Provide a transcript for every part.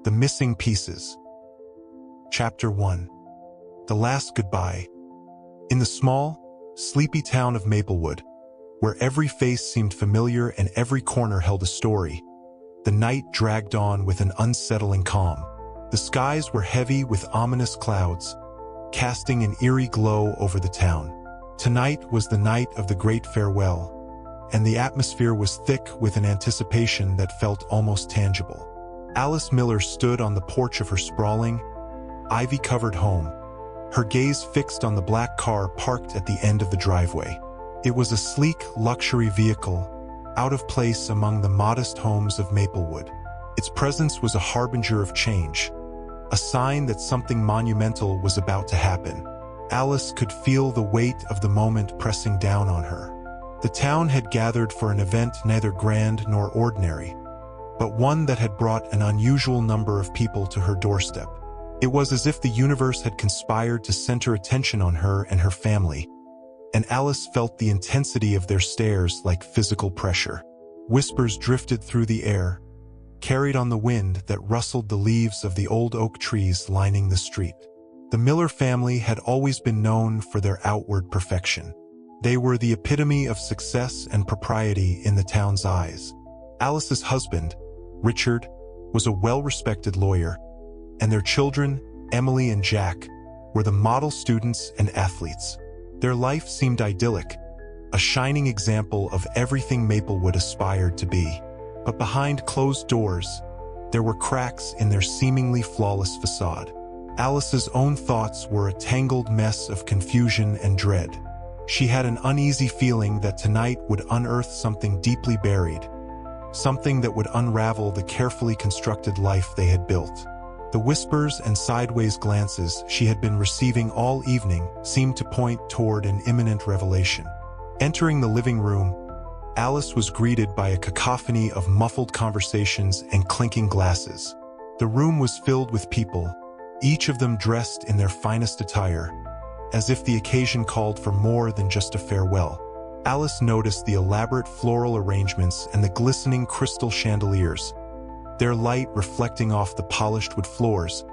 The Missing Pieces. Chapter 1. The Last Goodbye. In the small, sleepy town of Maplewood, where every face seemed familiar and every corner held a story, the night dragged on with an unsettling calm. The skies were heavy with ominous clouds, casting an eerie glow over the town. Tonight was the night of the great farewell, and the atmosphere was thick with an anticipation that felt almost tangible. Alice Miller stood on the porch of her sprawling, ivy-covered home, her gaze fixed on the black car parked at the end of the driveway. It was a sleek, luxury vehicle, out of place among the modest homes of Maplewood. Its presence was a harbinger of change, a sign that something monumental was about to happen. Alice could feel the weight of the moment pressing down on her. The town had gathered for an event neither grand nor ordinary, but one that had brought an unusual number of people to her doorstep. It was as if the universe had conspired to center attention on her and her family, and Alice felt the intensity of their stares like physical pressure. Whispers drifted through the air, carried on the wind that rustled the leaves of the old oak trees lining the street. The Miller family had always been known for their outward perfection. They were the epitome of success and propriety in the town's eyes. Alice's husband, Richard, was a well-respected lawyer, and their children, Emily and Jack, were the model students and athletes. Their life seemed idyllic, a shining example of everything Maplewood aspired to be. But behind closed doors, there were cracks in their seemingly flawless facade. Alice's own thoughts were a tangled mess of confusion and dread. She had an uneasy feeling that tonight would unearth something deeply buried, something that would unravel the carefully constructed life they had built. The whispers and sideways glances she had been receiving all evening seemed to point toward an imminent revelation. Entering the living room, Alice was greeted by a cacophony of muffled conversations and clinking glasses. The room was filled with people, each of them dressed in their finest attire, as if the occasion called for more than just a farewell. Alice noticed the elaborate floral arrangements and the glistening crystal chandeliers, their light reflecting off the polished wood floors,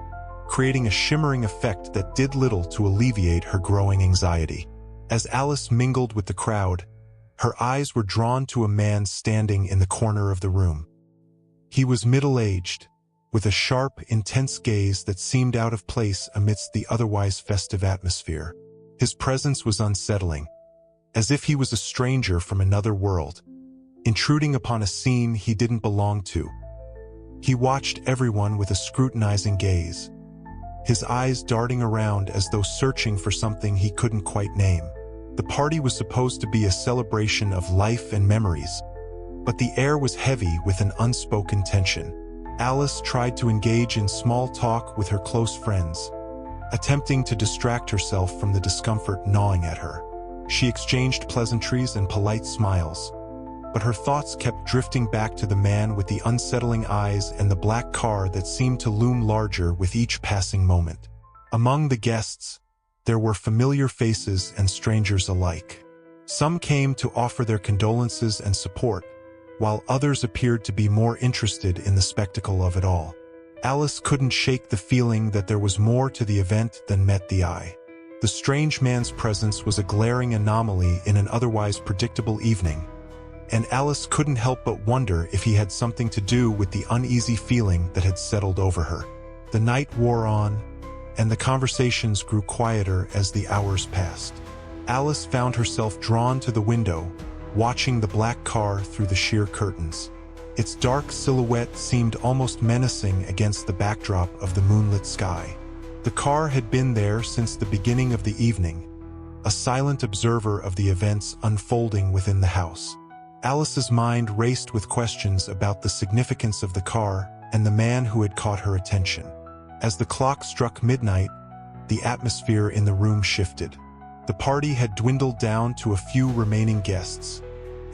creating a shimmering effect that did little to alleviate her growing anxiety. As Alice mingled with the crowd, her eyes were drawn to a man standing in the corner of the room. He was middle-aged, with a sharp, intense gaze that seemed out of place amidst the otherwise festive atmosphere. His presence was unsettling, as if he was a stranger from another world, intruding upon a scene he didn't belong to. He watched everyone with a scrutinizing gaze, his eyes darting around as though searching for something he couldn't quite name. The party was supposed to be a celebration of life and memories, but the air was heavy with an unspoken tension. Alice tried to engage in small talk with her close friends, attempting to distract herself from the discomfort gnawing at her. She exchanged pleasantries and polite smiles, but her thoughts kept drifting back to the man with the unsettling eyes and the black car that seemed to loom larger with each passing moment. Among the guests, there were familiar faces and strangers alike. Some came to offer their condolences and support, while others appeared to be more interested in the spectacle of it all. Alice couldn't shake the feeling that there was more to the event than met the eye. The strange man's presence was a glaring anomaly in an otherwise predictable evening, and Alice couldn't help but wonder if he had something to do with the uneasy feeling that had settled over her. The night wore on, and the conversations grew quieter as the hours passed. Alice found herself drawn to the window, watching the black car through the sheer curtains. Its dark silhouette seemed almost menacing against the backdrop of the moonlit sky. The car had been there since the beginning of the evening, a silent observer of the events unfolding within the house. Alice's mind raced with questions about the significance of the car and the man who had caught her attention. As the clock struck midnight, the atmosphere in the room shifted. The party had dwindled down to a few remaining guests,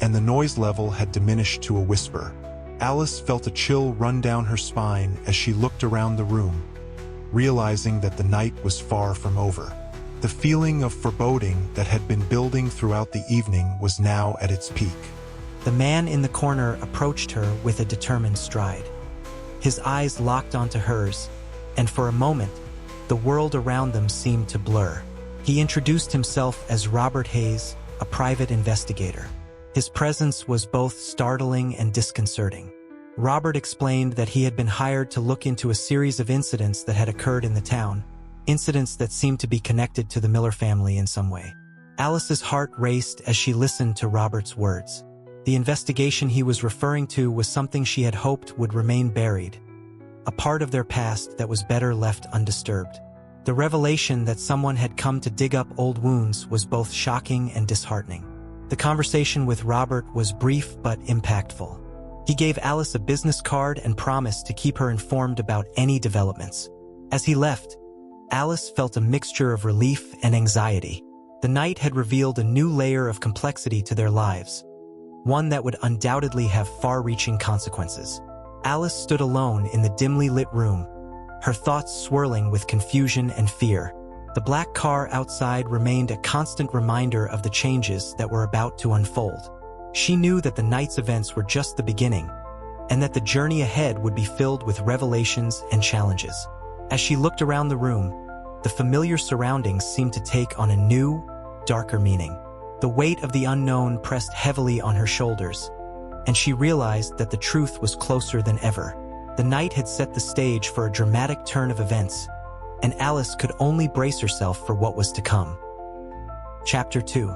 and the noise level had diminished to a whisper. Alice felt a chill run down her spine as she looked around the room, realizing that the night was far from over. The feeling of foreboding that had been building throughout the evening was now at its peak. The man in the corner approached her with a determined stride. His eyes locked onto hers, and for a moment, the world around them seemed to blur. He introduced himself as Robert Hayes, a private investigator. His presence was both startling and disconcerting. Robert explained that he had been hired to look into a series of incidents that had occurred in the town, incidents that seemed to be connected to the Miller family in some way. Alice's heart raced as she listened to Robert's words. The investigation he was referring to was something she had hoped would remain buried, a part of their past that was better left undisturbed. The revelation that someone had come to dig up old wounds was both shocking and disheartening. The conversation with Robert was brief but impactful. He gave Alice a business card and promised to keep her informed about any developments. As he left, Alice felt a mixture of relief and anxiety. The night had revealed a new layer of complexity to their lives, one that would undoubtedly have far-reaching consequences. Alice stood alone in the dimly lit room, her thoughts swirling with confusion and fear. The black car outside remained a constant reminder of the changes that were about to unfold. She knew that the night's events were just the beginning, and that the journey ahead would be filled with revelations and challenges. As she looked around the room, the familiar surroundings seemed to take on a new, darker meaning. The weight of the unknown pressed heavily on her shoulders, and she realized that the truth was closer than ever. The night had set the stage for a dramatic turn of events, and Alice could only brace herself for what was to come. Chapter 2.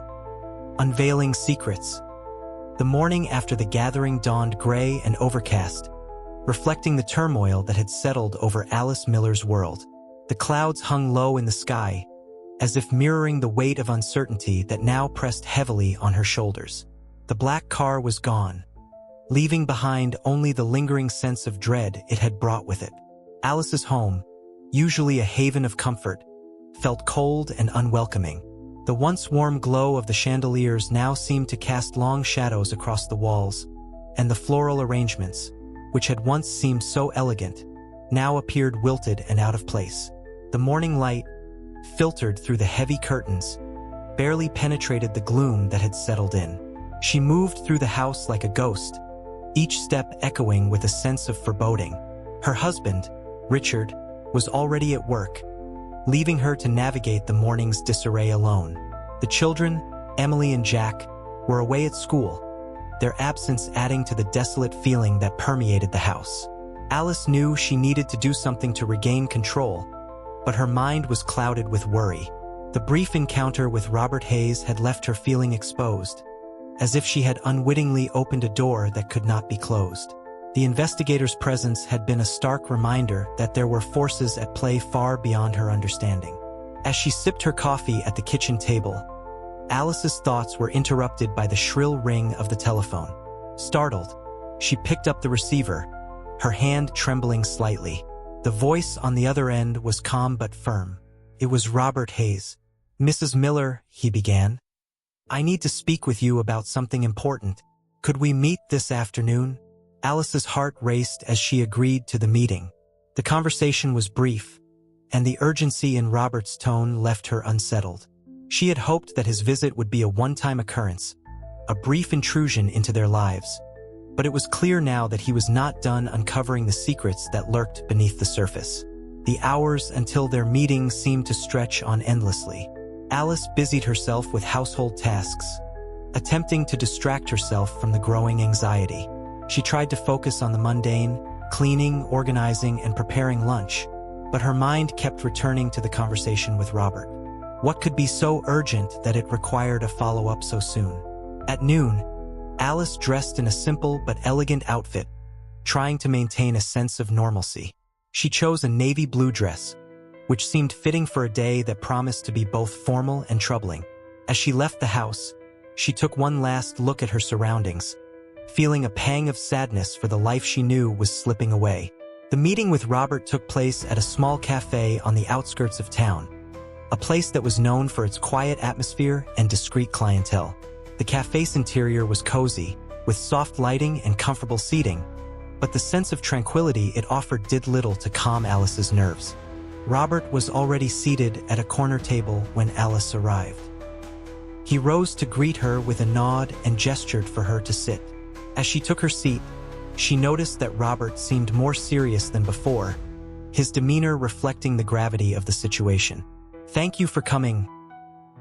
Unveiling Secrets. The morning after the gathering dawned gray and overcast, reflecting the turmoil that had settled over Alice Miller's world. The clouds hung low in the sky, as if mirroring the weight of uncertainty that now pressed heavily on her shoulders. The black car was gone, leaving behind only the lingering sense of dread it had brought with it. Alice's home, usually a haven of comfort, felt cold and unwelcoming. The once warm glow of the chandeliers now seemed to cast long shadows across the walls, and the floral arrangements, which had once seemed so elegant, now appeared wilted and out of place. The morning light, filtered through the heavy curtains, barely penetrated the gloom that had settled in. She moved through the house like a ghost, each step echoing with a sense of foreboding. Her husband, Richard, was already at work, leaving her to navigate the morning's disarray alone. The children, Emily and Jack, were away at school, their absence adding to the desolate feeling that permeated the house. Alice knew she needed to do something to regain control, but her mind was clouded with worry. The brief encounter with Robert Hayes had left her feeling exposed, as if she had unwittingly opened a door that could not be closed. The investigator's presence had been a stark reminder that there were forces at play far beyond her understanding. As she sipped her coffee at the kitchen table, Alice's thoughts were interrupted by the shrill ring of the telephone. Startled, she picked up the receiver, her hand trembling slightly. The voice on the other end was calm but firm. It was Robert Hayes. "Mrs. Miller," he began, "I need to speak with you about something important. Could we meet this afternoon?" Alice's heart raced as she agreed to the meeting. The conversation was brief, and the urgency in Robert's tone left her unsettled. She had hoped that his visit would be a one-time occurrence, a brief intrusion into their lives. But it was clear now that he was not done uncovering the secrets that lurked beneath the surface. The hours until their meeting seemed to stretch on endlessly. Alice busied herself with household tasks, attempting to distract herself from the growing anxiety. She tried to focus on the mundane, cleaning, organizing, and preparing lunch, but her mind kept returning to the conversation with Robert. What could be so urgent that it required a follow-up so soon? At noon, Alice dressed in a simple but elegant outfit, trying to maintain a sense of normalcy. She chose a navy blue dress, which seemed fitting for a day that promised to be both formal and troubling. As she left the house, she took one last look at her surroundings, feeling a pang of sadness for the life she knew was slipping away. The meeting with Robert took place at a small cafe on the outskirts of town, a place that was known for its quiet atmosphere and discreet clientele. The cafe's interior was cozy, with soft lighting and comfortable seating, but the sense of tranquility it offered did little to calm Alice's nerves. Robert was already seated at a corner table when Alice arrived. He rose to greet her with a nod and gestured for her to sit. As she took her seat, She noticed that Robert seemed more serious than before, his demeanor reflecting the gravity of the situation. "Thank you for coming,"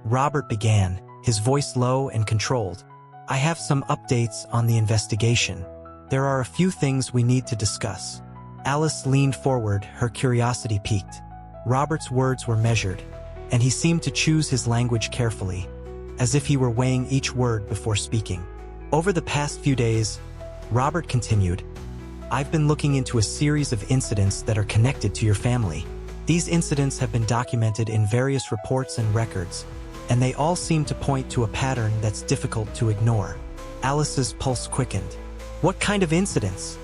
Robert began, his voice low and controlled. "I have some updates on the investigation. There are a few things we need to discuss." Alice leaned forward, her curiosity piqued. Robert's words were measured, and he seemed to choose his language carefully, as if he were weighing each word before speaking. "Over the past few days," Robert continued, "I've been looking into a series of incidents that are connected to your family. These incidents have been documented in various reports and records, and they all seem to point to a pattern that's difficult to ignore." Alice's pulse quickened. "What kind of incidents?"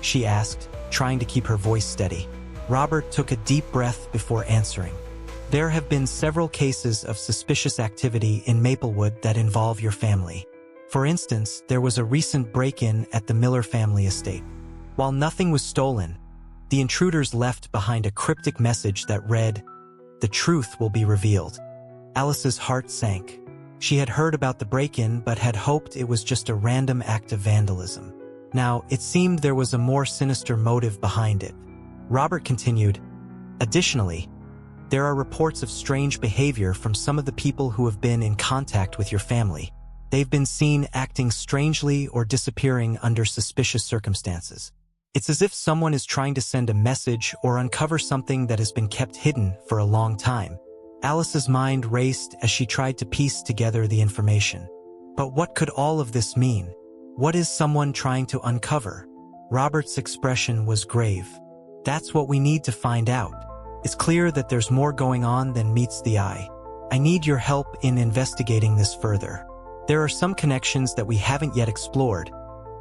she asked, trying to keep her voice steady. Robert took a deep breath before answering. "There have been several cases of suspicious activity in Maplewood that involve your family. For instance, there was a recent break-in at the Miller family estate. While nothing was stolen, the intruders left behind a cryptic message that read, 'The truth will be revealed.'" Alice's heart sank. She had heard about the break-in but had hoped it was just a random act of vandalism. Now, it seemed there was a more sinister motive behind it. Robert continued, "Additionally, there are reports of strange behavior from some of the people who have been in contact with your family. They've been seen acting strangely or disappearing under suspicious circumstances. It's as if someone is trying to send a message or uncover something that has been kept hidden for a long time." Alice's mind raced as she tried to piece together the information. But what could all of this mean? What is someone trying to uncover? Robert's expression was grave. "That's what we need to find out. It's clear that there's more going on than meets the eye. I need your help in investigating this further. There are some connections that we haven't yet explored,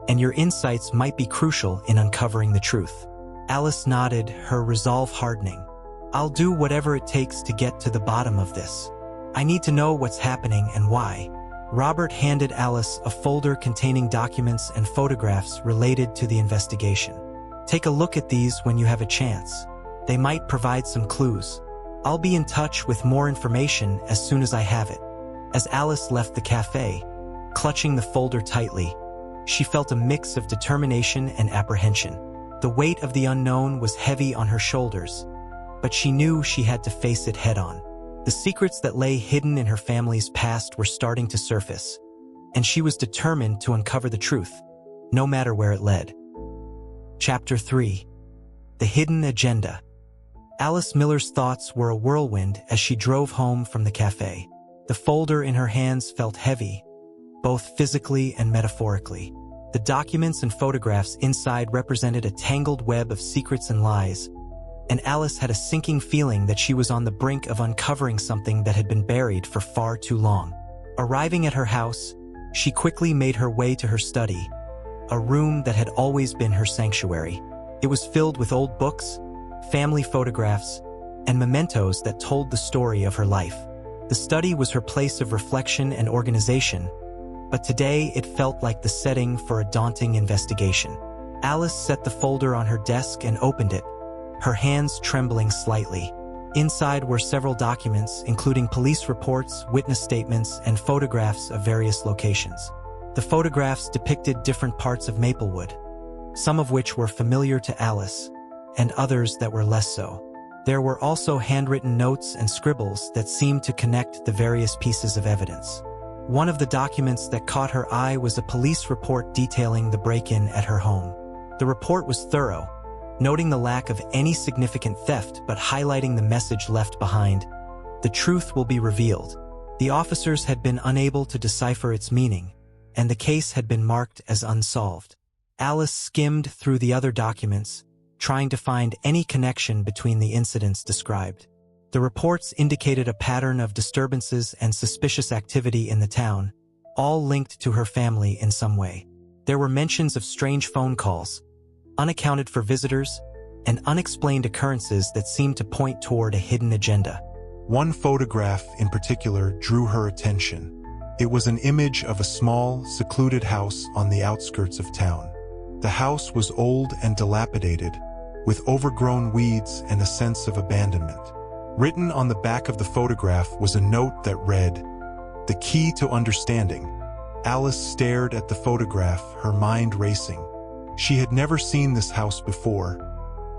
and your insights might be crucial in uncovering the truth." Alice nodded, her resolve hardening. "I'll do whatever it takes to get to the bottom of this. I need to know what's happening and why." Robert handed Alice a folder containing documents and photographs related to the investigation. "Take a look at these when you have a chance. They might provide some clues. I'll be in touch with more information as soon as I have it." As Alice left the cafe, clutching the folder tightly, she felt a mix of determination and apprehension. The weight of the unknown was heavy on her shoulders, but she knew she had to face it head-on. The secrets that lay hidden in her family's past were starting to surface, and she was determined to uncover the truth, no matter where it led. Chapter 3. The Hidden Agenda. Alice Miller's thoughts were a whirlwind as she drove home from the cafe. The folder in her hands felt heavy, both physically and metaphorically. The documents and photographs inside represented a tangled web of secrets and lies, and Alice had a sinking feeling that she was on the brink of uncovering something that had been buried for far too long. Arriving at her house, she quickly made her way to her study, a room that had always been her sanctuary. It was filled with old books, family photographs, and mementos that told the story of her life. The study was her place of reflection and organization, but today it felt like the setting for a daunting investigation. Alice set the folder on her desk and opened it, her hands trembling slightly. Inside were several documents, including police reports, witness statements, and photographs of various locations. The photographs depicted different parts of Maplewood, some of which were familiar to Alice, and others that were less so. There were also handwritten notes and scribbles that seemed to connect the various pieces of evidence. One of the documents that caught her eye was a police report detailing the break-in at her home. The report was thorough, noting the lack of any significant theft but highlighting the message left behind. "The truth will be revealed." The officers had been unable to decipher its meaning, and the case had been marked as unsolved. Alice skimmed through the other documents, trying to find any connection between the incidents described. The reports indicated a pattern of disturbances and suspicious activity in the town, all linked to her family in some way. There were mentions of strange phone calls, unaccounted for visitors, and unexplained occurrences that seemed to point toward a hidden agenda. One photograph in particular drew her attention. It was an image of a small, secluded house on the outskirts of town. The house was old and dilapidated, with overgrown weeds and a sense of abandonment. Written on the back of the photograph was a note that read, "The key to understanding." Alice stared at the photograph, her mind racing. She had never seen this house before,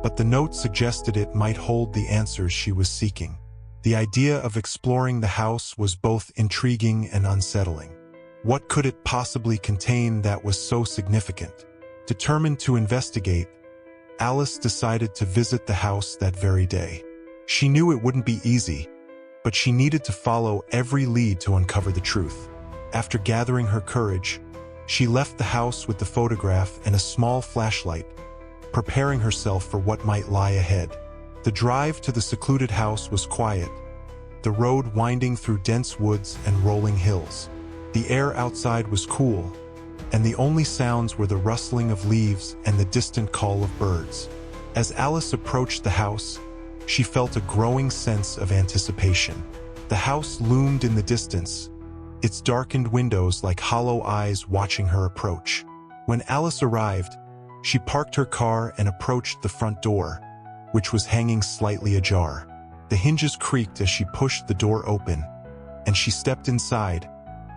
but the note suggested it might hold the answers she was seeking. The idea of exploring the house was both intriguing and unsettling. What could it possibly contain that was so significant? Determined to investigate, Alice decided to visit the house that very day. She knew it wouldn't be easy, but she needed to follow every lead to uncover the truth. After gathering her courage, she left the house with the photograph and a small flashlight, preparing herself for what might lie ahead. The drive to the secluded house was quiet, the road winding through dense woods and rolling hills. The air outside was cool, and the only sounds were the rustling of leaves and the distant call of birds. As Alice approached the house, she felt a growing sense of anticipation. The house loomed in the distance, its darkened windows like hollow eyes watching her approach. When Alice arrived, she parked her car and approached the front door, which was hanging slightly ajar. The hinges creaked as she pushed the door open, and she stepped inside,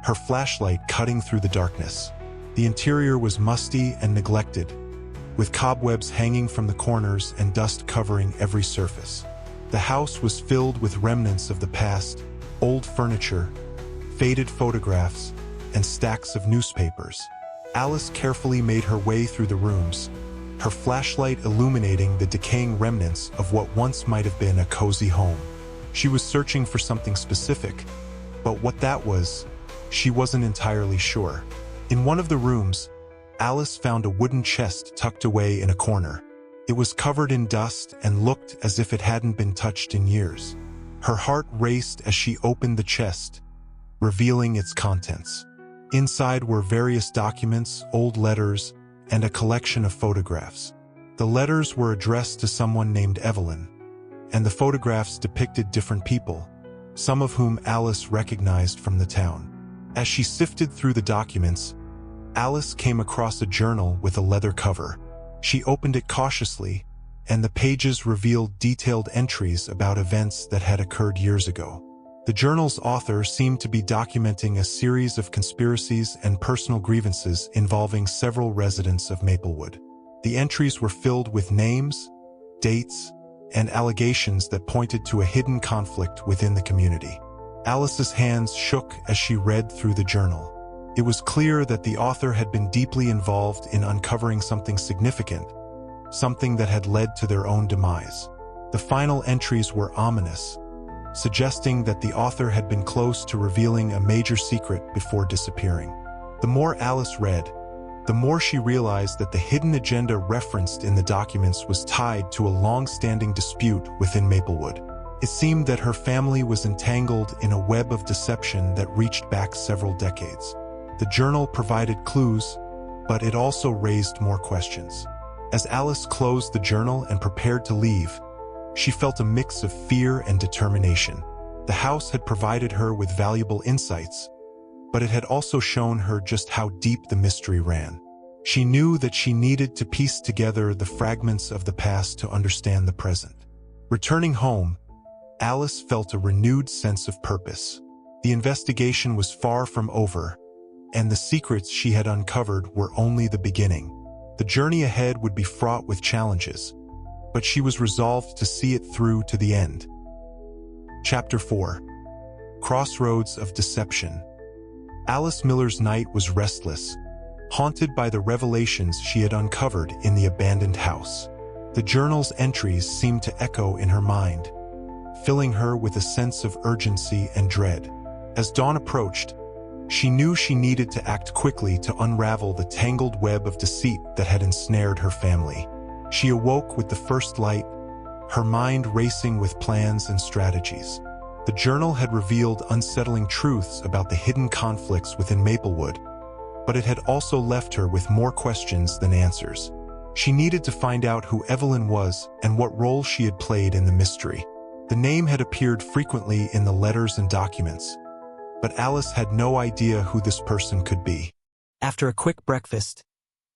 her flashlight cutting through the darkness. The interior was musty and neglected, with cobwebs hanging from the corners and dust covering every surface. The house was filled with remnants of the past, old furniture, faded photographs, and stacks of newspapers. Alice carefully made her way through the rooms, her flashlight illuminating the decaying remnants of what once might have been a cozy home. She was searching for something specific, but what that was, she wasn't entirely sure. In one of the rooms, Alice found a wooden chest tucked away in a corner. It was covered in dust and looked as if it hadn't been touched in years. Her heart raced as she opened the chest, revealing its contents. Inside were various documents, old letters, and a collection of photographs. The letters were addressed to someone named Evelyn, and the photographs depicted different people, some of whom Alice recognized from the town. As she sifted through the documents, Alice came across a journal with a leather cover. She opened it cautiously, and the pages revealed detailed entries about events that had occurred years ago. The journal's author seemed to be documenting a series of conspiracies and personal grievances involving several residents of Maplewood. The entries were filled with names, dates, and allegations that pointed to a hidden conflict within the community. Alice's hands shook as she read through the journal. It was clear that the author had been deeply involved in uncovering something significant, something that had led to their own demise. The final entries were ominous, suggesting that the author had been close to revealing a major secret before disappearing. The more Alice read, the more she realized that the hidden agenda referenced in the documents was tied to a long-standing dispute within Maplewood. It seemed that her family was entangled in a web of deception that reached back several decades. The journal provided clues, but it also raised more questions. As Alice closed the journal and prepared to leave, she felt a mix of fear and determination. The house had provided her with valuable insights, but it had also shown her just how deep the mystery ran. She knew that she needed to piece together the fragments of the past to understand the present. Returning home, Alice felt a renewed sense of purpose. The investigation was far from over, and the secrets she had uncovered were only the beginning. The journey ahead would be fraught with challenges, but she was resolved to see it through to the end. Chapter 4. Crossroads of Deception. Alice Miller's night was restless, haunted by the revelations she had uncovered in the abandoned house. The journal's entries seemed to echo in her mind, filling her with a sense of urgency and dread. As dawn approached, she knew she needed to act quickly to unravel the tangled web of deceit that had ensnared her family. She awoke with the first light, her mind racing with plans and strategies. The journal had revealed unsettling truths about the hidden conflicts within Maplewood, but it had also left her with more questions than answers. She needed to find out who Evelyn was and what role she had played in the mystery. The name had appeared frequently in the letters and documents, but Alice had no idea who this person could be. After a quick breakfast,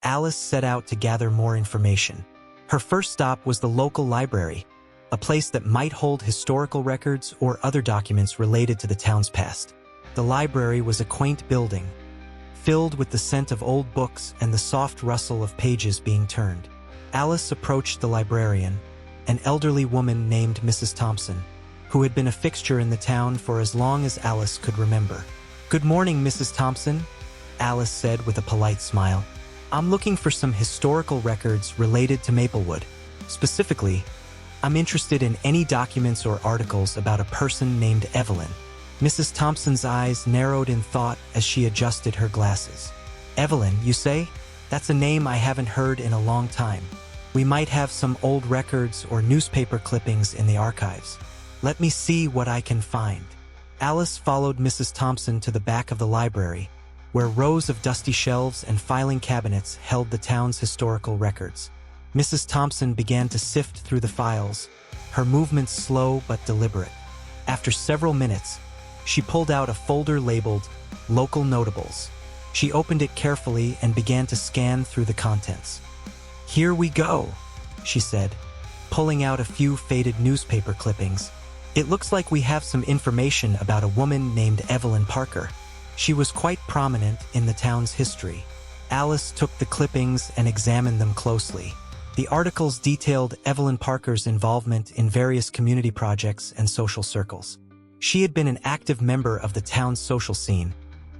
Alice set out to gather more information. Her first stop was the local library, a place that might hold historical records or other documents related to the town's past. The library was a quaint building, filled with the scent of old books and the soft rustle of pages being turned. Alice approached the librarian, an elderly woman named Mrs. Thompson, who had been a fixture in the town for as long as Alice could remember. "Good morning, Mrs. Thompson," Alice said with a polite smile. "I'm looking for some historical records related to Maplewood. Specifically, I'm interested in any documents or articles about a person named Evelyn." Mrs. Thompson's eyes narrowed in thought as she adjusted her glasses. "Evelyn, you say? That's a name I haven't heard in a long time. We might have some old records or newspaper clippings in the archives. Let me see what I can find." Alice followed Mrs. Thompson to the back of the library, where rows of dusty shelves and filing cabinets held the town's historical records. Mrs. Thompson began to sift through the files, her movements slow but deliberate. After several minutes, she pulled out a folder labeled Local Notables. She opened it carefully and began to scan through the contents. "Here we go," she said, pulling out a few faded newspaper clippings. "It looks like we have some information about a woman named Evelyn Parker. She was quite prominent in the town's history." Alice took the clippings and examined them closely. The articles detailed Evelyn Parker's involvement in various community projects and social circles. She had been an active member of the town's social scene,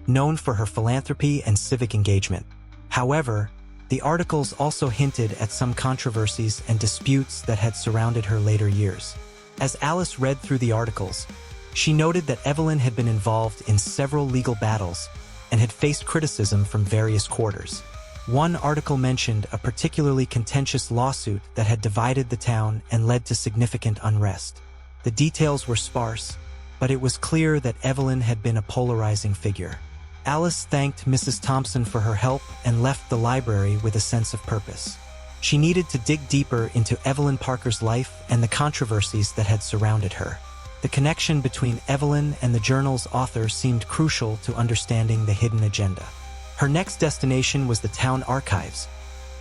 known for her philanthropy and civic engagement. However, the articles also hinted at some controversies and disputes that had surrounded her later years. As Alice read through the articles, she noted that Evelyn had been involved in several legal battles and had faced criticism from various quarters. One article mentioned a particularly contentious lawsuit that had divided the town and led to significant unrest. The details were sparse, but it was clear that Evelyn had been a polarizing figure. Alice thanked Mrs. Thompson for her help and left the library with a sense of purpose. She needed to dig deeper into Evelyn Parker's life and the controversies that had surrounded her. The connection between Evelyn and the journal's author seemed crucial to understanding the hidden agenda. Her next destination was the town archives,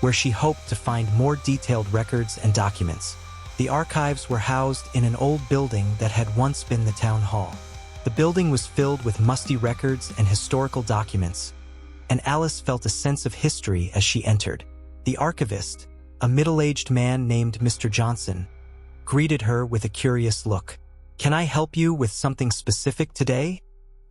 where she hoped to find more detailed records and documents. The archives were housed in an old building that had once been the town hall. The building was filled with musty records and historical documents, and Alice felt a sense of history as she entered. The archivist, a middle-aged man named Mr. Johnson, greeted her with a curious look. "Can I help you with something specific today?"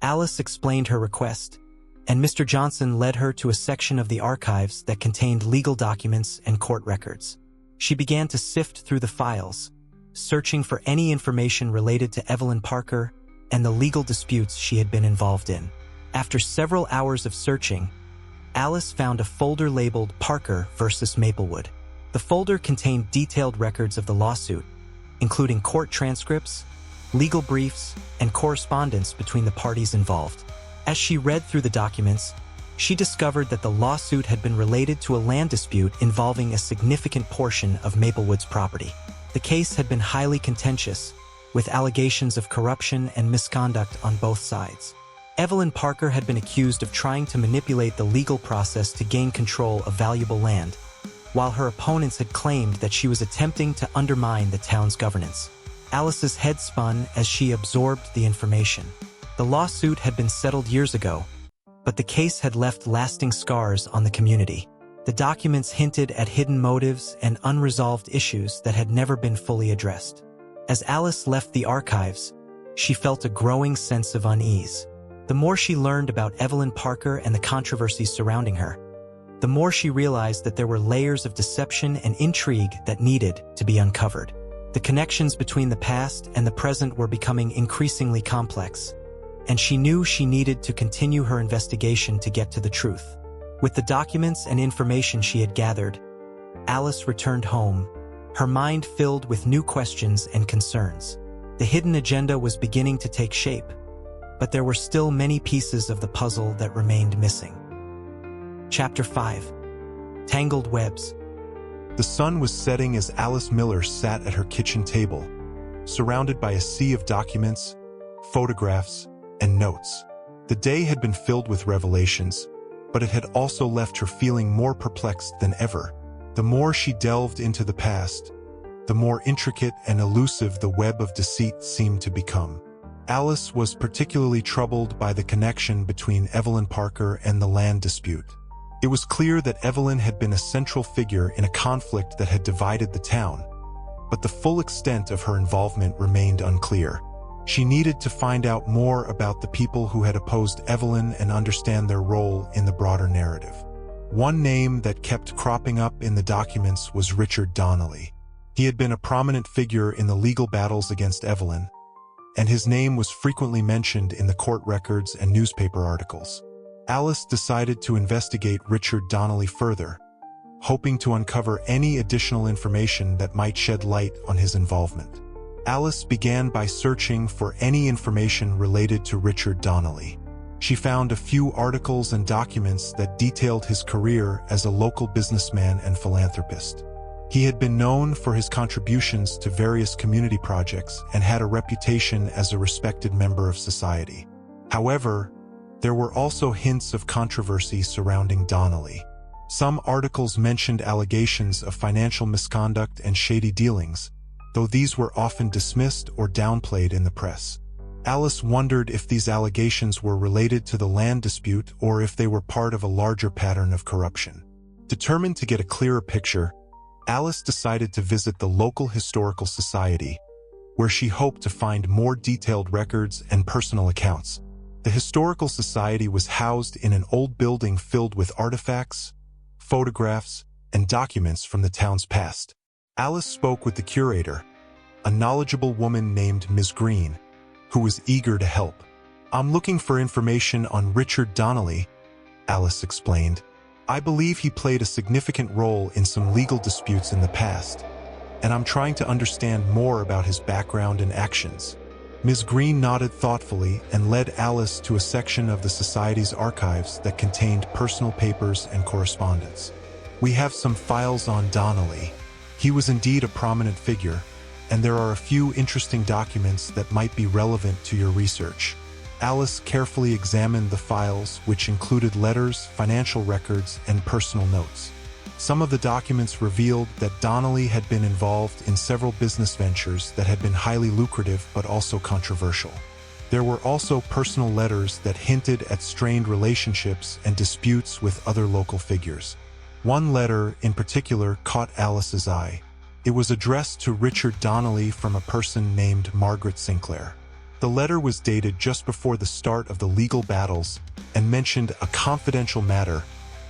Alice explained her request, and Mr. Johnson led her to a section of the archives that contained legal documents and court records. She began to sift through the files, searching for any information related to Evelyn Parker and the legal disputes she had been involved in. After several hours of searching, Alice found a folder labeled Parker versus Maplewood. The folder contained detailed records of the lawsuit, including court transcripts, legal briefs, and correspondence between the parties involved. As she read through the documents, she discovered that the lawsuit had been related to a land dispute involving a significant portion of Maplewood's property. The case had been highly contentious, with allegations of corruption and misconduct on both sides. Evelyn Parker had been accused of trying to manipulate the legal process to gain control of valuable land, while her opponents had claimed that she was attempting to undermine the town's governance. Alice's head spun as she absorbed the information. The lawsuit had been settled years ago, but the case had left lasting scars on the community. The documents hinted at hidden motives and unresolved issues that had never been fully addressed. As Alice left the archives, she felt a growing sense of unease. The more she learned about Evelyn Parker and the controversies surrounding her, the more she realized that there were layers of deception and intrigue that needed to be uncovered. The connections between the past and the present were becoming increasingly complex, and she knew she needed to continue her investigation to get to the truth. With the documents and information she had gathered, Alice returned home, her mind filled with new questions and concerns. The hidden agenda was beginning to take shape, but there were still many pieces of the puzzle that remained missing. Chapter 5. Tangled Webs. The sun was setting as Alice Miller sat at her kitchen table, surrounded by a sea of documents, photographs, and notes. The day had been filled with revelations, but it had also left her feeling more perplexed than ever. The more she delved into the past, the more intricate and elusive the web of deceit seemed to become. Alice was particularly troubled by the connection between Evelyn Parker and the land dispute. It was clear that Evelyn had been a central figure in a conflict that had divided the town, but the full extent of her involvement remained unclear. She needed to find out more about the people who had opposed Evelyn and understand their role in the broader narrative. One name that kept cropping up in the documents was Richard Donnelly. He had been a prominent figure in the legal battles against Evelyn, and his name was frequently mentioned in the court records and newspaper articles. Alice decided to investigate Richard Donnelly further, hoping to uncover any additional information that might shed light on his involvement. Alice began by searching for any information related to Richard Donnelly. She found a few articles and documents that detailed his career as a local businessman and philanthropist. He had been known for his contributions to various community projects and had a reputation as a respected member of society. However, there were also hints of controversy surrounding Donnelly. Some articles mentioned allegations of financial misconduct and shady dealings, though these were often dismissed or downplayed in the press. Alice wondered if these allegations were related to the land dispute or if they were part of a larger pattern of corruption. Determined to get a clearer picture, Alice decided to visit the local historical society, where she hoped to find more detailed records and personal accounts. The historical society was housed in an old building filled with artifacts, photographs, and documents from the town's past. Alice spoke with the curator, a knowledgeable woman named Ms. Green, who was eager to help. "I'm looking for information on Richard Donnelly," Alice explained. "I believe he played a significant role in some legal disputes in the past, and I'm trying to understand more about his background and actions." Ms. Green nodded thoughtfully and led Alice to a section of the Society's archives that contained personal papers and correspondence. "We have some files on Donnelly. He was indeed a prominent figure, and there are a few interesting documents that might be relevant to your research." Alice carefully examined the files, which included letters, financial records, and personal notes. Some of the documents revealed that Donnelly had been involved in several business ventures that had been highly lucrative but also controversial. There were also personal letters that hinted at strained relationships and disputes with other local figures. One letter in particular caught Alice's eye. It was addressed to Richard Donnelly from a person named Margaret Sinclair. The letter was dated just before the start of the legal battles and mentioned a confidential matter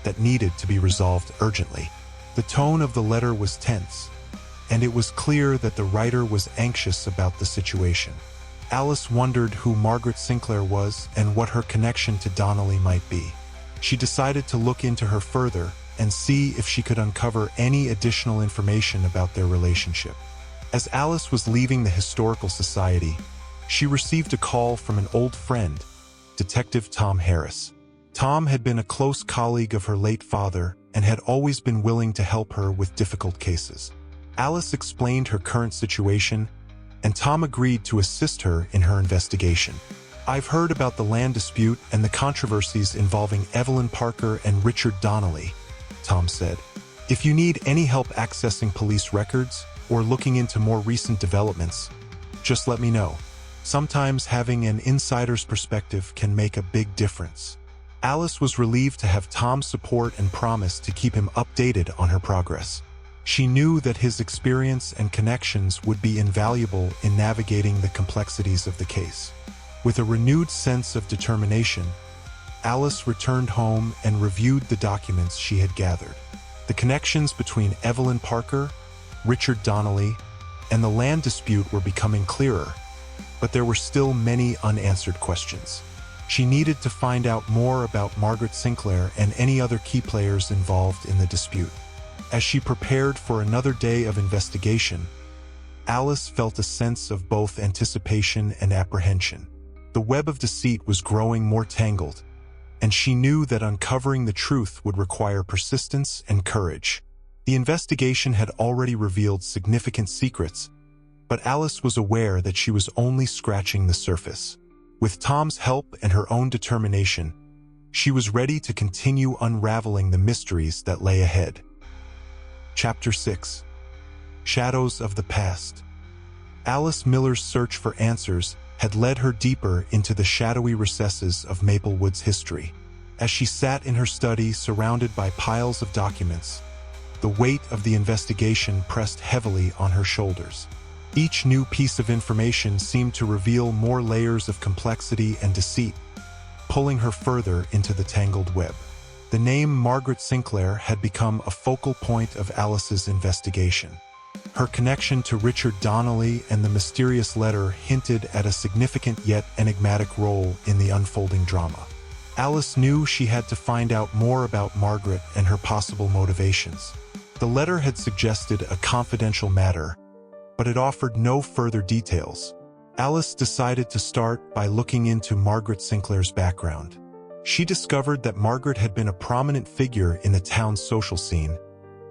that needed to be resolved urgently. The tone of the letter was tense, and it was clear that the writer was anxious about the situation. Alice wondered who Margaret Sinclair was and what her connection to Donnelly might be. She decided to look into her further and see if she could uncover any additional information about their relationship. As Alice was leaving the Historical Society, she received a call from an old friend, Detective Tom Harris. Tom had been a close colleague of her late father and had always been willing to help her with difficult cases. Alice explained her current situation, and Tom agreed to assist her in her investigation. "I've heard about the land dispute and the controversies involving Evelyn Parker and Richard Donnelly," Tom said. "If you need any help accessing police records or looking into more recent developments, just let me know. Sometimes having an insider's perspective can make a big difference." Alice was relieved to have Tom's support and promised to keep him updated on her progress. She knew that his experience and connections would be invaluable in navigating the complexities of the case. With a renewed sense of determination, Alice returned home and reviewed the documents she had gathered. The connections between Evelyn Parker, Richard Donnelly, and the land dispute were becoming clearer, but there were still many unanswered questions. She needed to find out more about Margaret Sinclair and any other key players involved in the dispute. As she prepared for another day of investigation, Alice felt a sense of both anticipation and apprehension. The web of deceit was growing more tangled, and she knew that uncovering the truth would require persistence and courage. The investigation had already revealed significant secrets, but Alice was aware that she was only scratching the surface. With Tom's help and her own determination, she was ready to continue unraveling the mysteries that lay ahead. Chapter 6. Shadows of the Past. Alice Miller's search for answers had led her deeper into the shadowy recesses of Maplewood's history. As she sat in her study surrounded by piles of documents, the weight of the investigation pressed heavily on her shoulders. Each new piece of information seemed to reveal more layers of complexity and deceit, pulling her further into the tangled web. The name Margaret Sinclair had become a focal point of Alice's investigation. Her connection to Richard Donnelly and the mysterious letter hinted at a significant yet enigmatic role in the unfolding drama. Alice knew she had to find out more about Margaret and her possible motivations. The letter had suggested a confidential matter, but it offered no further details. Alice decided to start by looking into Margaret Sinclair's background. She discovered that Margaret had been a prominent figure in the town's social scene,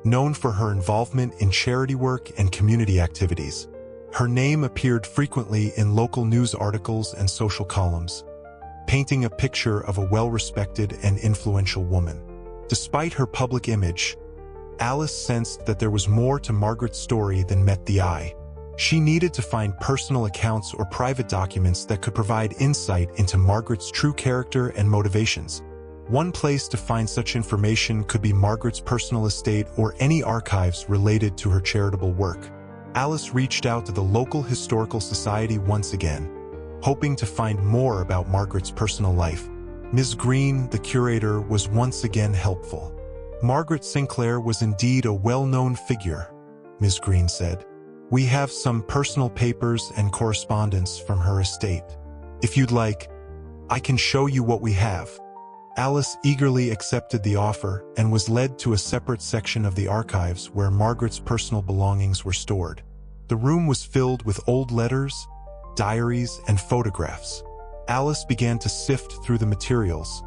known for her involvement in charity work and community activities. Her name appeared frequently in local news articles and social columns, painting a picture of a well-respected and influential woman. Despite her public image, Alice sensed that there was more to Margaret's story than met the eye. She needed to find personal accounts or private documents that could provide insight into Margaret's true character and motivations. One place to find such information could be Margaret's personal estate or any archives related to her charitable work. Alice reached out to the local historical society once again, hoping to find more about Margaret's personal life. Ms. Green, the curator, was once again helpful. Margaret Sinclair was indeed a well-known figure, Ms. Green said. We have some personal papers and correspondence from her estate. If you'd like, I can show you what we have. Alice eagerly accepted the offer and was led to a separate section of the archives where Margaret's personal belongings were stored. The room was filled with old letters, diaries, and photographs. Alice began to sift through the materials,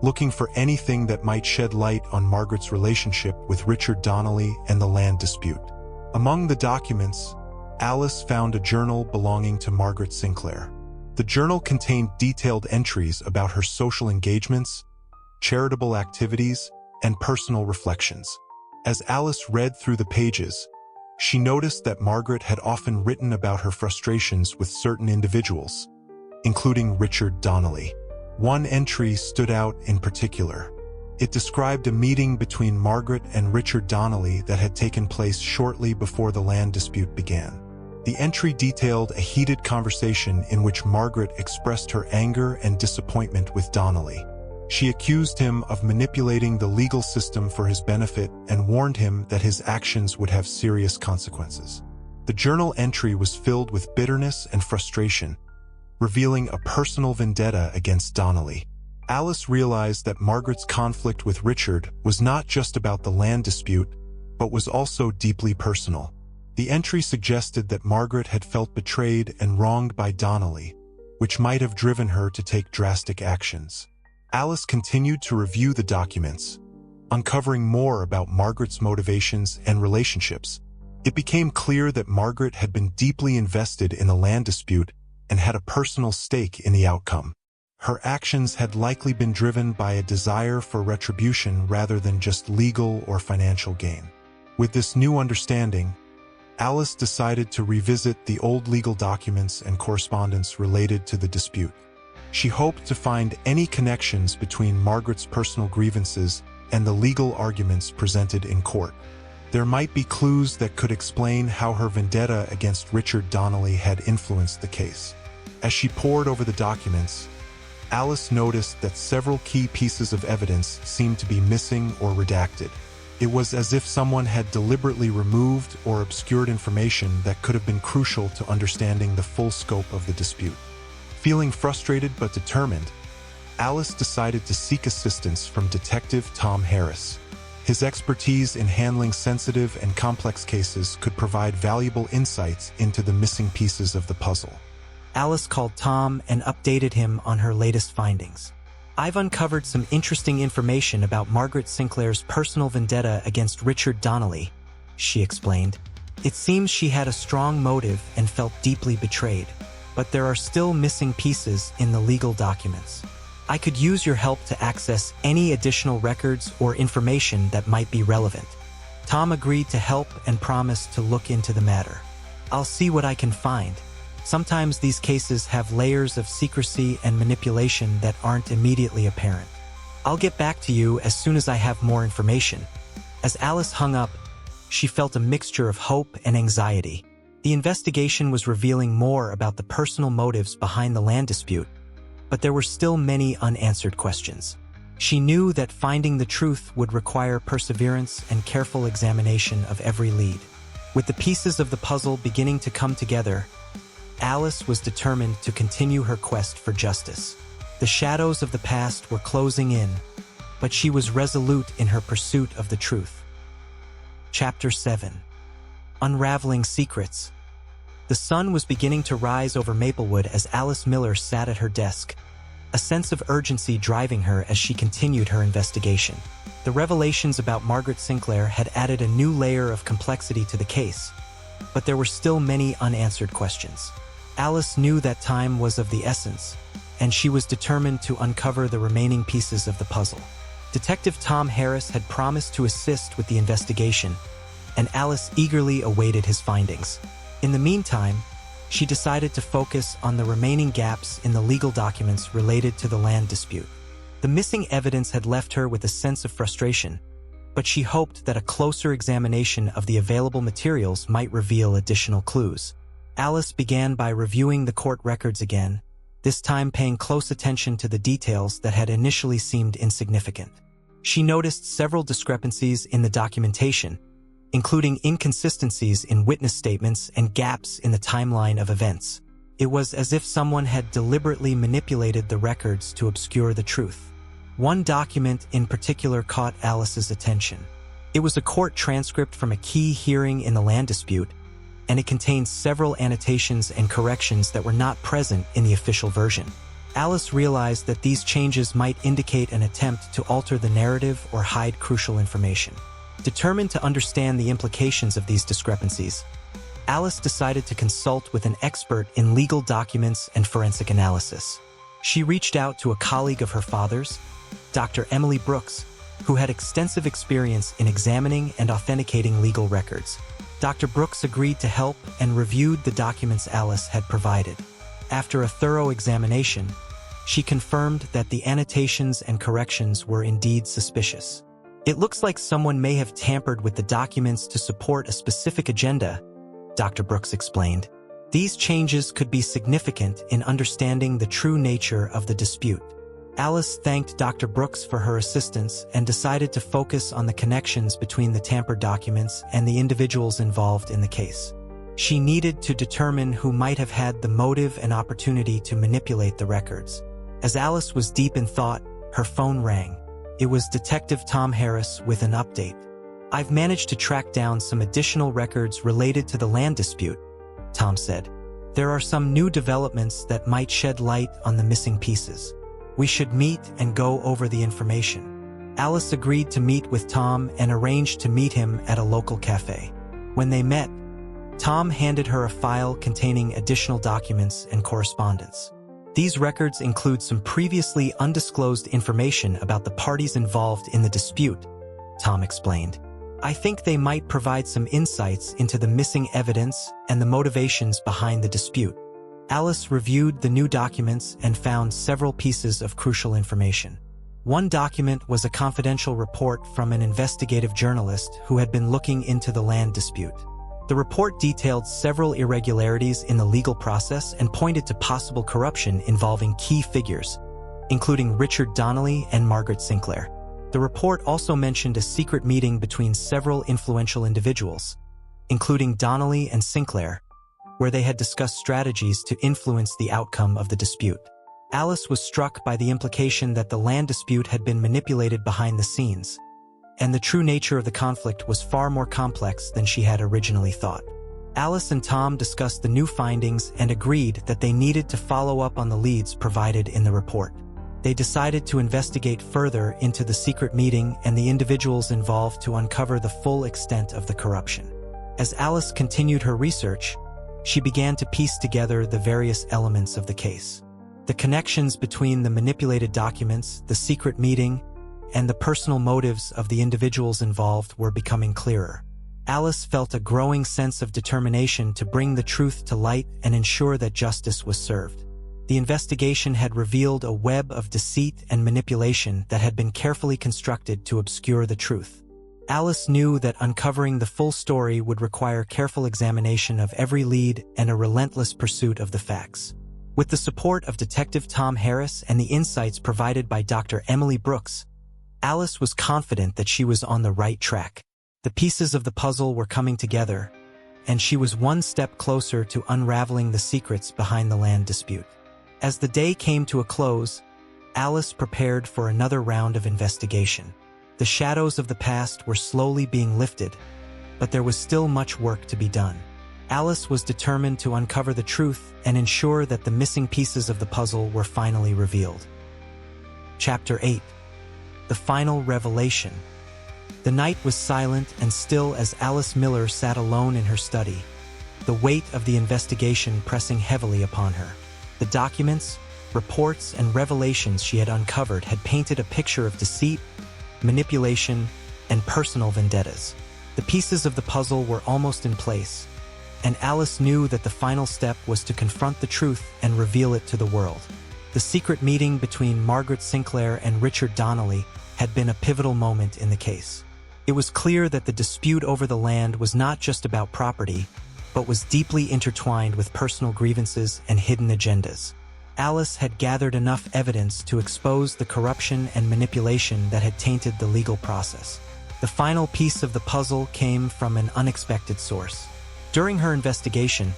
looking for anything that might shed light on Margaret's relationship with Richard Donnelly and the land dispute. Among the documents, Alice found a journal belonging to Margaret Sinclair. The journal contained detailed entries about her social engagements, charitable activities, and personal reflections. As Alice read through the pages, she noticed that Margaret had often written about her frustrations with certain individuals, including Richard Donnelly. One entry stood out in particular. It described a meeting between Margaret and Richard Donnelly that had taken place shortly before the land dispute began. The entry detailed a heated conversation in which Margaret expressed her anger and disappointment with Donnelly. She accused him of manipulating the legal system for his benefit and warned him that his actions would have serious consequences. The journal entry was filled with bitterness and frustration, revealing a personal vendetta against Donnelly. Alice realized that Margaret's conflict with Richard was not just about the land dispute, but was also deeply personal. The entry suggested that Margaret had felt betrayed and wronged by Donnelly, which might have driven her to take drastic actions. Alice continued to review the documents, uncovering more about Margaret's motivations and relationships. It became clear that Margaret had been deeply invested in the land dispute and had a personal stake in the outcome. Her actions had likely been driven by a desire for retribution rather than just legal or financial gain. With this new understanding, Alice decided to revisit the old legal documents and correspondence related to the dispute. She hoped to find any connections between Margaret's personal grievances and the legal arguments presented in court. There might be clues that could explain how her vendetta against Richard Donnelly had influenced the case. As she pored over the documents, Alice noticed that several key pieces of evidence seemed to be missing or redacted. It was as if someone had deliberately removed or obscured information that could have been crucial to understanding the full scope of the dispute. Feeling frustrated but determined, Alice decided to seek assistance from Detective Tom Harris. His expertise in handling sensitive and complex cases could provide valuable insights into the missing pieces of the puzzle. Alice called Tom and updated him on her latest findings. I've uncovered some interesting information about Margaret Sinclair's personal vendetta against Richard Donnelly, she explained. It seems she had a strong motive and felt deeply betrayed, but there are still missing pieces in the legal documents. I could use your help to access any additional records or information that might be relevant. Tom agreed to help and promised to look into the matter. I'll see what I can find, Sometimes these cases have layers of secrecy and manipulation that aren't immediately apparent. I'll get back to you as soon as I have more information. As Alice hung up, she felt a mixture of hope and anxiety. The investigation was revealing more about the personal motives behind the land dispute, but there were still many unanswered questions. She knew that finding the truth would require perseverance and careful examination of every lead. With the pieces of the puzzle beginning to come together, Alice was determined to continue her quest for justice. The shadows of the past were closing in, but she was resolute in her pursuit of the truth. Chapter 7. Unraveling Secrets. The sun was beginning to rise over Maplewood as Alice Miller sat at her desk, a sense of urgency driving her as she continued her investigation. The revelations about Margaret Sinclair had added a new layer of complexity to the case, but there were still many unanswered questions. Alice knew that time was of the essence, and she was determined to uncover the remaining pieces of the puzzle. Detective Tom Harris had promised to assist with the investigation, and Alice eagerly awaited his findings. In the meantime, she decided to focus on the remaining gaps in the legal documents related to the land dispute. The missing evidence had left her with a sense of frustration, but she hoped that a closer examination of the available materials might reveal additional clues. Alice began by reviewing the court records again, this time paying close attention to the details that had initially seemed insignificant. She noticed several discrepancies in the documentation, including inconsistencies in witness statements and gaps in the timeline of events. It was as if someone had deliberately manipulated the records to obscure the truth. One document in particular caught Alice's attention. It was a court transcript from a key hearing in the land dispute, and it contained several annotations and corrections that were not present in the official version. Alice realized that these changes might indicate an attempt to alter the narrative or hide crucial information. Determined to understand the implications of these discrepancies, Alice decided to consult with an expert in legal documents and forensic analysis. She reached out to a colleague of her father's, Dr. Emily Brooks, who had extensive experience in examining and authenticating legal records. Dr. Brooks agreed to help and reviewed the documents Alice had provided. After a thorough examination, she confirmed that the annotations and corrections were indeed suspicious. "It looks like someone may have tampered with the documents to support a specific agenda," Dr. Brooks explained. "These changes could be significant in understanding the true nature of the dispute." Alice thanked Dr. Brooks for her assistance and decided to focus on the connections between the tampered documents and the individuals involved in the case. She needed to determine who might have had the motive and opportunity to manipulate the records. As Alice was deep in thought, her phone rang. It was Detective Tom Harris with an update. "I've managed to track down some additional records related to the land dispute," Tom said. "There are some new developments that might shed light on the missing pieces. We should meet and go over the information." Alice agreed to meet with Tom and arranged to meet him at a local cafe. When they met, Tom handed her a file containing additional documents and correspondence. These records include some previously undisclosed information about the parties involved in the dispute, Tom explained. "I think they might provide some insights into the missing evidence and the motivations behind the dispute." Alice reviewed the new documents and found several pieces of crucial information. One document was a confidential report from an investigative journalist who had been looking into the land dispute. The report detailed several irregularities in the legal process and pointed to possible corruption involving key figures, including Richard Donnelly and Margaret Sinclair. The report also mentioned a secret meeting between several influential individuals, including Donnelly and Sinclair, where they had discussed strategies to influence the outcome of the dispute. Alice was struck by the implication that the land dispute had been manipulated behind the scenes, and the true nature of the conflict was far more complex than she had originally thought. Alice and Tom discussed the new findings and agreed that they needed to follow up on the leads provided in the report. They decided to investigate further into the secret meeting and the individuals involved to uncover the full extent of the corruption. As Alice continued her research, she began to piece together the various elements of the case. The connections between the manipulated documents, the secret meeting, and the personal motives of the individuals involved were becoming clearer. Alice felt a growing sense of determination to bring the truth to light and ensure that justice was served. The investigation had revealed a web of deceit and manipulation that had been carefully constructed to obscure the truth. Alice knew that uncovering the full story would require careful examination of every lead and a relentless pursuit of the facts. With the support of Detective Tom Harris and the insights provided by Dr. Emily Brooks, Alice was confident that she was on the right track. The pieces of the puzzle were coming together, and she was one step closer to unraveling the secrets behind the land dispute. As the day came to a close, Alice prepared for another round of investigation. The shadows of the past were slowly being lifted, but there was still much work to be done. Alice was determined to uncover the truth and ensure that the missing pieces of the puzzle were finally revealed. Chapter 8. The Final Revelation. The night was silent and still as Alice Miller sat alone in her study, the weight of the investigation pressing heavily upon her. The documents, reports, and revelations she had uncovered had painted a picture of deceit, manipulation, and personal vendettas. The pieces of the puzzle were almost in place, and Alice knew that the final step was to confront the truth and reveal it to the world. The secret meeting between Margaret Sinclair and Richard Donnelly had been a pivotal moment in the case. It was clear that the dispute over the land was not just about property, but was deeply intertwined with personal grievances and hidden agendas. Alice had gathered enough evidence to expose the corruption and manipulation that had tainted the legal process. The final piece of the puzzle came from an unexpected source. During her investigation,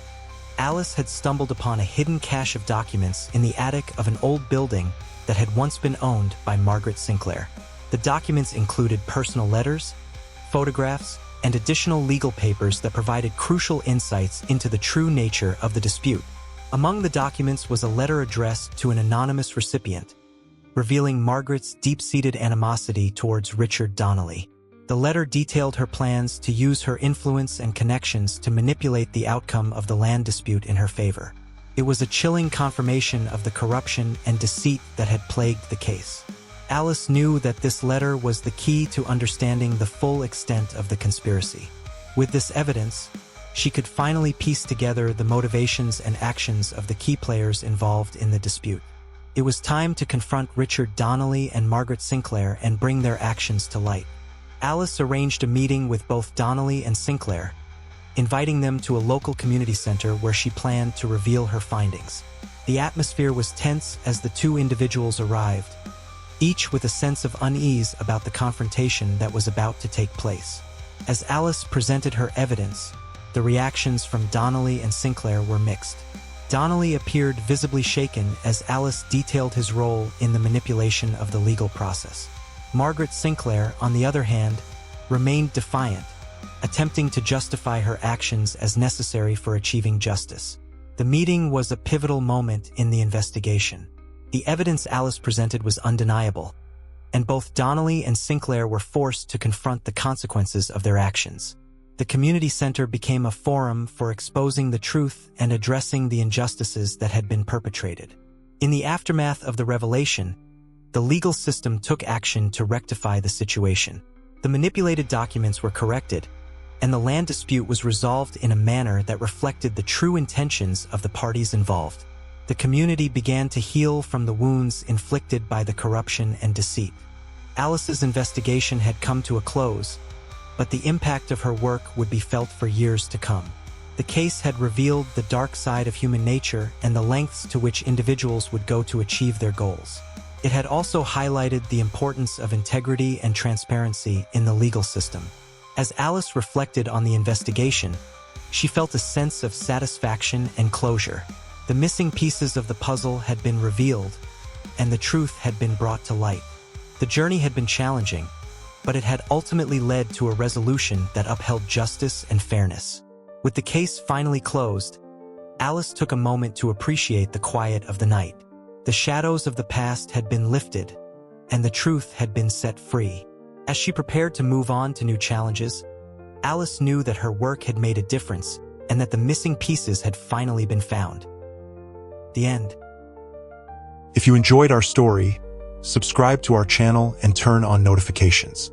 Alice had stumbled upon a hidden cache of documents in the attic of an old building that had once been owned by Margaret Sinclair. The documents included personal letters, photographs, and additional legal papers that provided crucial insights into the true nature of the dispute. Among the documents was a letter addressed to an anonymous recipient, revealing Margaret's deep-seated animosity towards Richard Donnelly. The letter detailed her plans to use her influence and connections to manipulate the outcome of the land dispute in her favor. It was a chilling confirmation of the corruption and deceit that had plagued the case. Alice knew that this letter was the key to understanding the full extent of the conspiracy. With this evidence, she could finally piece together the motivations and actions of the key players involved in the dispute. It was time to confront Richard Donnelly and Margaret Sinclair and bring their actions to light. Alice arranged a meeting with both Donnelly and Sinclair, inviting them to a local community center where she planned to reveal her findings. The atmosphere was tense as the two individuals arrived, each with a sense of unease about the confrontation that was about to take place. As Alice presented her evidence, the reactions from Donnelly and Sinclair were mixed. Donnelly appeared visibly shaken as Alice detailed his role in the manipulation of the legal process. Margaret Sinclair, on the other hand, remained defiant, attempting to justify her actions as necessary for achieving justice. The meeting was a pivotal moment in the investigation. The evidence Alice presented was undeniable, and both Donnelly and Sinclair were forced to confront the consequences of their actions. The community center became a forum for exposing the truth and addressing the injustices that had been perpetrated. In the aftermath of the revelation, the legal system took action to rectify the situation. The manipulated documents were corrected, and the land dispute was resolved in a manner that reflected the true intentions of the parties involved. The community began to heal from the wounds inflicted by the corruption and deceit. Alice's investigation had come to a close, but the impact of her work would be felt for years to come. The case had revealed the dark side of human nature and the lengths to which individuals would go to achieve their goals. It had also highlighted the importance of integrity and transparency in the legal system. As Alice reflected on the investigation, she felt a sense of satisfaction and closure. The missing pieces of the puzzle had been revealed, and the truth had been brought to light. The journey had been challenging, but it had ultimately led to a resolution that upheld justice and fairness. With the case finally closed, Alice took a moment to appreciate the quiet of the night. The shadows of the past had been lifted, and the truth had been set free. As she prepared to move on to new challenges, Alice knew that her work had made a difference and that the missing pieces had finally been found. The end. If you enjoyed our story, subscribe to our channel and turn on notifications.